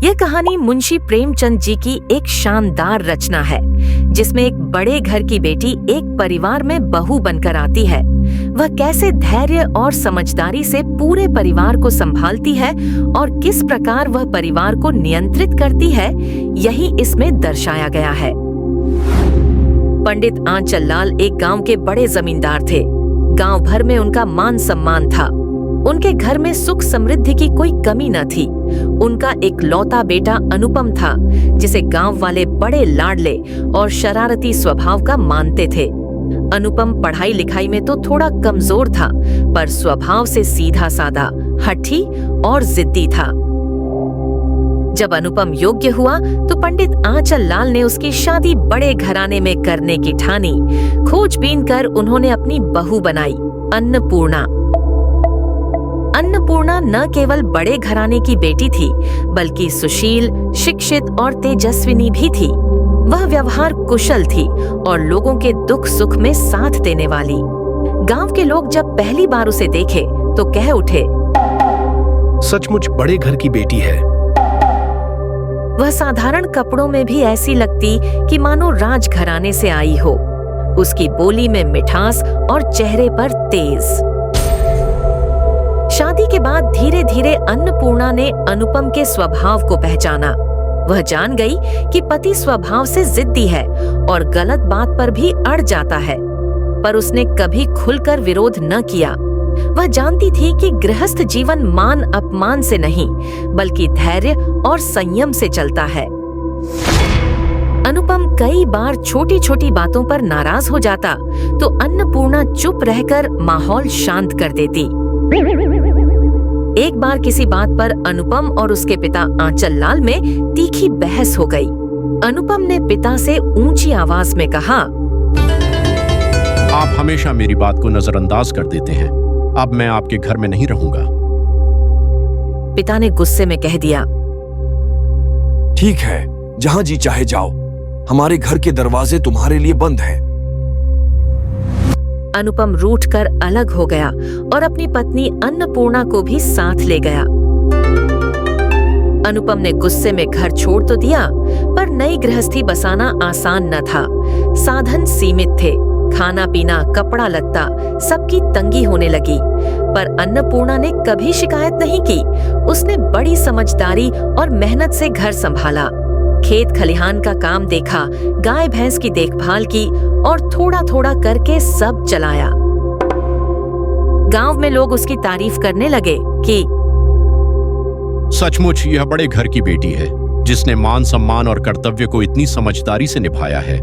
यह कहानी मुंशी प्रेमचंद जी की एक शानदार रचना है, जिसमें एक बड़े घर की बेटी एक परिवार में बहू बनकर आती है। वह कैसे धैर्य और समझदारी से पूरे परिवार को संभालती है और किस प्रकार वह परिवार को नियंत्रित करती है, यही इसमें दर्शाया गया है। पंडित आंचल लाल एक गांव के बड़े जमींदार थे। गांव भर में उनका मान सम्मान था। उनके घर में सुख समृद्धि की कोई कमी न थी। उनका एक लौता बेटा अनुपम था, जिसे गांव वाले बड़े लाडले और शरारती स्वभाव का मानते थे। अनुपम पढ़ाई लिखाई में तो थोड़ा कमजोर था, पर स्वभाव से सीधा साधा, हठी और जिद्दी था। जब अनुपम योग्य हुआ तो पंडित आंचल लाल ने उसकी शादी बड़े घराने में करने की ठानी। खोजबीन कर उन्होंने अपनी बहू बनाई, अन्नपूर्णा। अन्नपूर्णा न केवल बड़े घराने की बेटी थी, बल्कि सुशील, शिक्षित और तेजस्विनी भी थी। वह व्यवहार कुशल थी और लोगों के दुख सुख में साथ देने वाली। गांव के लोग जब पहली बार उसे देखे तो कह उठे, सचमुच बड़े घर की बेटी है। वह साधारण कपड़ों में भी ऐसी लगती कि मानो राजघराने से आई हो। उसकी बोली में मिठास और चेहरे पर तेज। शादी के बाद धीरे धीरे अन्नपूर्णा ने अनुपम के स्वभाव को पहचाना। वह जान गई कि पति स्वभाव से जिद्दी है और गलत बात पर भी अड़ जाता है, पर उसने कभी खुलकर विरोध न किया। वह जानती थी कि गृहस्थ जीवन मान अपमान से नहीं, बल्कि धैर्य और संयम से चलता है। अनुपम कई बार छोटी छोटी बातों पर नाराज हो जाता तो अन्नपूर्णा चुप रहकर माहौल शांत कर देती। एक बार किसी बात पर अनुपम और उसके पिता आंचल लाल में तीखी बहस हो गई। अनुपम ने पिता से ऊंची आवाज में कहा, आप हमेशा मेरी बात को नजरअंदाज कर देते हैं। अब मैं आपके घर में नहीं रहूंगा। पिता ने गुस्से में कह दिया, ठीक है, जहां जी चाहे जाओ, हमारे घर के दरवाजे तुम्हारे लिए बंद हैं। अनुपम रूठकर अलग हो गया और अपनी पत्नी अन्नपूर्णा को भी साथ ले गया। अनुपम ने गुस्से में घर छोड़ तो दिया, पर नई गृहस्थी बसाना आसान न था। साधन सीमित थे। खाना पीना, कपड़ा लत्ता, सबकी तंगी होने लगी। पर अन्नपूर्णा ने कभी शिकायत नहीं की। उसने बड़ी समझदारी और मेहनत से घर संभाला। खेत खलिहान का काम देखा, गाय भैंस की देखभाल की और थोड़ा थोड़ा करके सब चलाया। गांव में लोग उसकी तारीफ करने लगे कि सचमुच यह बड़े घर की बेटी है, जिसने मान सम्मान और कर्तव्य को इतनी समझदारी से निभाया है।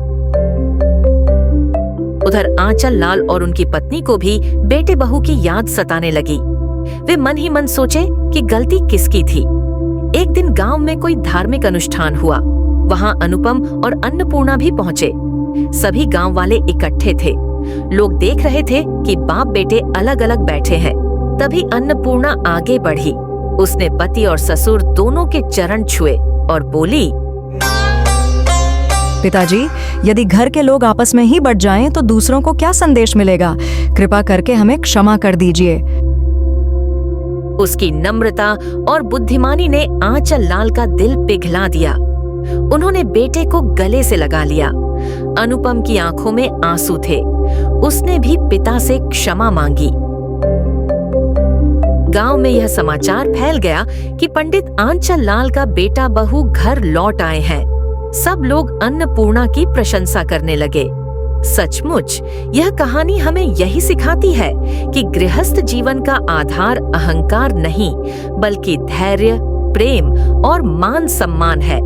उधर आंचल लाल और उनकी पत्नी को भी बेटे बहू की याद सताने लगी। वे मन ही मन सोचे कि गलती किसकी थी। एक दिन गांव में कोई धार्मिक अनुष्ठान हुआ। वहां अनुपम और अन्नपूर्णा भी पहुंचे। सभी गांव वाले इकट्ठे थे। लोग देख रहे थे कि बाप बेटे अलग अलग बैठे हैं। तभी अन्नपूर्णा आगे बढ़ी। उसने पति और ससुर दोनों के चरण छुए और बोली, पिताजी, यदि घर के लोग आपस में ही बट जाएं तो दूसरों को क्या संदेश मिलेगा? कृपा करके हमें क्षमा कर दीजिए। उसकी नम्रता और बुद्धिमानी ने आंचल लाल का दिल पिघला दिया। उन्होंने बेटे को गले से लगा लिया। अनुपम की आंखों में आंसू थे। उसने भी पिता से क्षमा मांगी। गांव में यह समाचार फैल गया कि पंडित आंचल लाल का बेटा बहू घर लौट आए हैं। सब लोग अन्नपूर्णा की प्रशंसा करने लगे। सचमुच यह कहानी हमें यही सिखाती है कि गृहस्थ जीवन का आधार अहंकार नहीं, बल्कि धैर्य, प्रेम और मान सम्मान है।